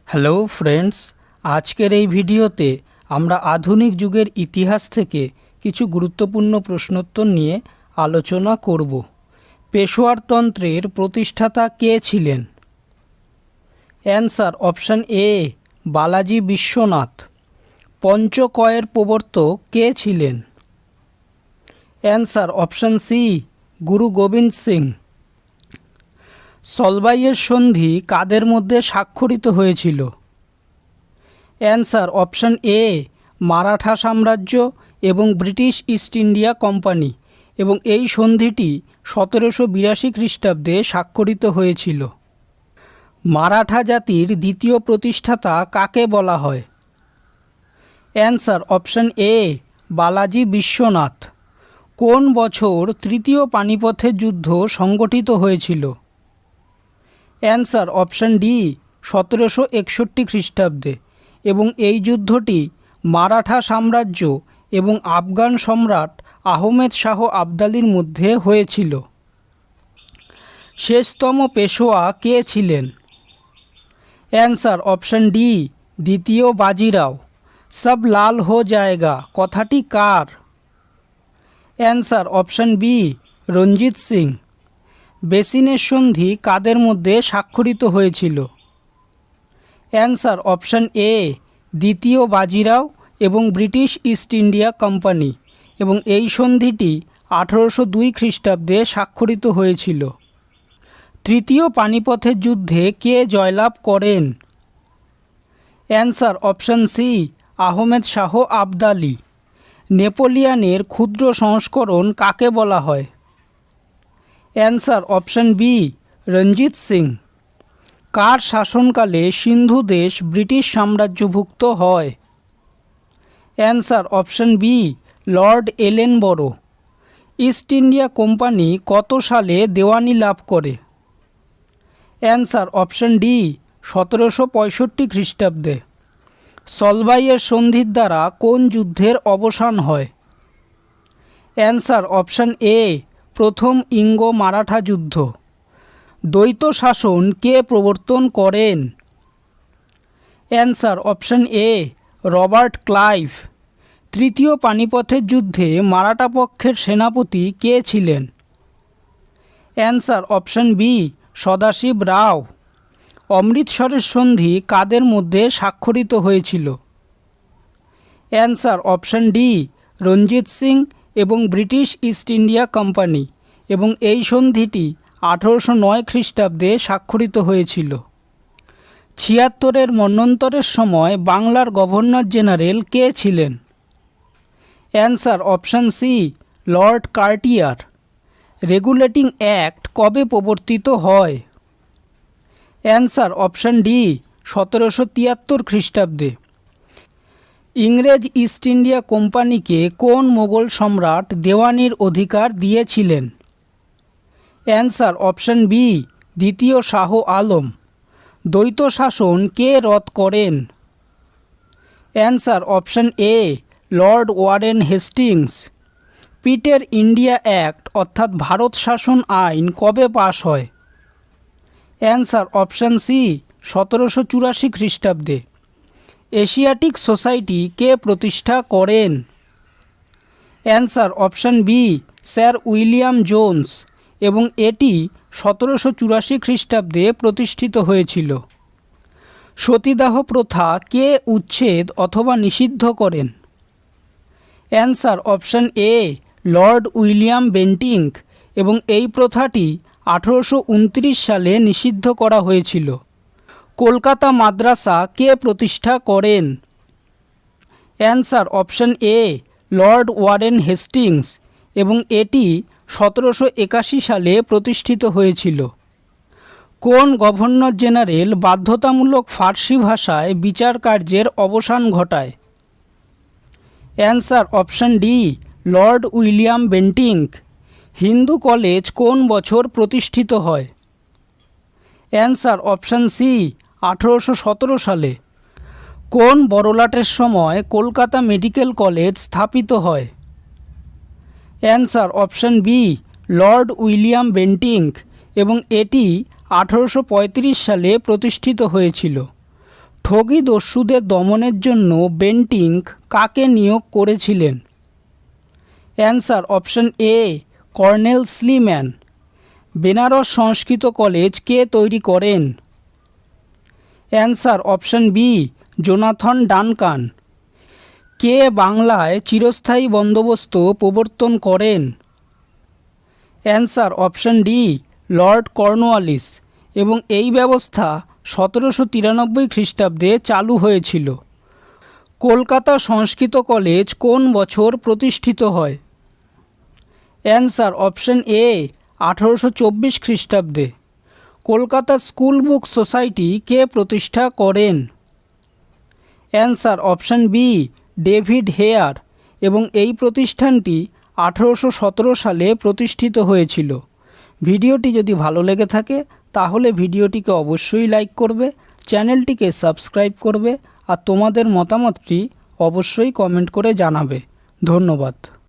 Hello friends, আজকের এই ভিডিওতে আমরা আধুনিক যুগের ইতিহাস থেকে কিছু গুরুত্বপূর্ণ প্রশ্নোত্তর নিয়ে আলোচনা করব। পেশোয়ারতন্ত্রের প্রতিষ্ঠাতা কে ছিলেন? Answer option A, Balaji Vishwanath. পঞ্চকয়ের প্রবর্তক কে ছিলেন? Answer option C, Guru Gobind Singh. সলবাইয়ের সন্ধি কাদের মধ্যে স্বাক্ষরিত হয়েছিল? অ্যান্সার অপশান এ, মারাঠা সাম্রাজ্য এবং ব্রিটিশ ইস্ট ইন্ডিয়া কোম্পানি, এবং এই সন্ধিটি 1782 খ্রিস্টাব্দে স্বাক্ষরিত হয়েছিল। মারাঠা জাতির দ্বিতীয় প্রতিষ্ঠাতা কাকে বলা হয়? Answer option A, Balaji Biswanath. কোন বছর তৃতীয় পানিপথের যুদ্ধ সংগঠিত হয়েছিল? অ্যান্সার অপশান ডি, 1761 খ্রিস্টাব্দে, এবং এই যুদ্ধটি মারাঠা সাম্রাজ্য এবং আফগান সম্রাট আহমেদ শাহ আবদালির মধ্যে হয়েছিল। শেষতম পেশোয়া কে ছিলেন? অ্যান্সার অপশান ডি, দ্বিতীয় বাজিরাও। সব লাল হো জায়েগা কথাটি কার? Answer option B, Ranjit Singh. বেসিনের সন্ধি কাদের মধ্যে স্বাক্ষরিত হয়েছিল? অ্যান্সার অপশান এ, দ্বিতীয় বাজিরাও এবং ব্রিটিশ ইস্ট ইন্ডিয়া কোম্পানি, এবং এই সন্ধিটি 1802 খ্রিস্টাব্দে স্বাক্ষরিত হয়েছিল। তৃতীয় পানিপথের যুদ্ধে কে জয়লাভ করেন? Answer option C, Ahmed Shah Abdali. নেপোলিয়নের ক্ষুদ্র সংস্করণ কাকে বলা হয়? Answer option B, Ranjit Singh. কার শাসনকালে সিন্ধু দেশ ব্রিটিশ সাম্রাজ্যভুক্ত হয়? Answer option B, lord Ellenborough. East India Company কত সালে দেওয়ানি লাভ করে? অ্যান্সার অপশান ডি, 1765 খ্রিস্টাব্দে। সলবাইয়ের সন্ধির দ্বারা কোন যুদ্ধের অবসান হয়? অ্যান্সার অপশান এ, প্রথম ইঙ্গো মারাঠা যুদ্ধ। দ্বৈত শাসন কে প্রবর্তন করেন? অ্যান্সার অপশান এ, রবার্ট ক্লাইভ। তৃতীয় পানিপথের যুদ্ধে মারাঠা পক্ষের সেনাপতি কে ছিলেন? অ্যান্সার অপশান বি, সদাশিব রাও। অমৃতসরের সন্ধি কাদের মধ্যে স্বাক্ষরিত হয়েছিল? Answer option D, Ranjit Singh এবং ব্রিটিশ ইস্ট ইন্ডিয়া কোম্পানি, এবং এই সন্ধিটি 1809 খ্রিস্টাব্দে স্বাক্ষরিত হয়েছিল। 76-এর মন্বন্তরের সময় বাংলার গভর্নর জেনারেল কে ছিলেন? Answer option C, lord Cartier. Regulating act কবে প্রবর্তিত হয়? অ্যান্সার অপশান ডি, 1773 খ্রিস্টাব্দে। ইংরেজ ইস্ট ইন্ডিয়া কোম্পানিকে কোন মোগল সম্রাট দেওয়ানির অধিকার দিয়েছিলেন? অ্যান্সার অপশান বি, দ্বিতীয় শাহ আলম। দ্বৈত শাসন কে রদ করেন? Answer option A, lord Warren Hastings. পিটের ইন্ডিয়া অ্যাক্ট অর্থাৎ ভারত শাসন আইন কবে পাশ হয়? অ্যান্সার অপশান সি, 1784 খ্রিস্টাব্দে। এশিয়াটিক সোসাইটি কে প্রতিষ্ঠা করেন? Answer option B, sir William Jones, এবং এটি 1784 খ্রিস্টাব্দে প্রতিষ্ঠিত হয়েছিল। সতীদাহ প্রথা কে উচ্ছেদ অথবা নিষিদ্ধ করেন? Answer option A, Lord William Bentinck, এবং এই প্রথাটি 1829 সালে নিষিদ্ধ করা হয়েছিল। কলকাতা মাদ্রাসা কে প্রতিষ্ঠা করেন? Answer option A, lord Warren Hastings, এবং এটি 1781 সালে প্রতিষ্ঠিত হয়েছিল। কোন গভর্নর জেনারেল বাধ্যতামূলক ফার্সি ভাষায় বিচার কার্যের অবসান ঘটায়? Answer option D, Lord William Bentinck. Hindu college কোন বছর প্রতিষ্ঠিত হয়? অ্যান্সার অপশান সি, 1817 সালে। কোন বড়লাটের সময় কলকাতা মেডিকেল কলেজ স্থাপিত হয়? Answer option B, lord William Bentinck, এবং এটি 1835 সালে প্রতিষ্ঠিত হয়েছিল। ঠগী দস্যুদের দমনের জন্য বেন্টিঙ্ক কাকে নিয়োগ করেছিলেন? Answer option A colonel Sleeman. Benares Sanskrit college কে তৈরি করেন? Answer option B Jonathan Duncan. কে বাংলায় চিরস্থায়ী বন্দোবস্ত প্রবর্তন করেন? Answer option D lord Cornwallis এবং এই ব্যবস্থা 1793 খ্রিস্টাব্দে চালু হয়েছিল। কলকাতা সংস্কৃত কলেজ কোন বছর প্রতিষ্ঠিত হয়? অ্যান্সার অপশন এ 1824 খ্রিস্টাব্দে। কলকাতা স্কুল বুক সোসাইটি কে প্রতিষ্ঠা করেন? Answer option B David Hare এবং এই প্রতিষ্ঠানটি 1817 সালে প্রতিষ্ঠিত হয়েছিল। ভিডিওটি যদি ভালো লেগে থাকে তাহলে ভিডিওটিকে অবশ্যই লাইক করবে, চ্যানেলটিকে সাবস্ক্রাইব করবে আর তোমাদের মতামতটি অবশ্যই কমেন্ট করে জানাবে। ধন্যবাদ।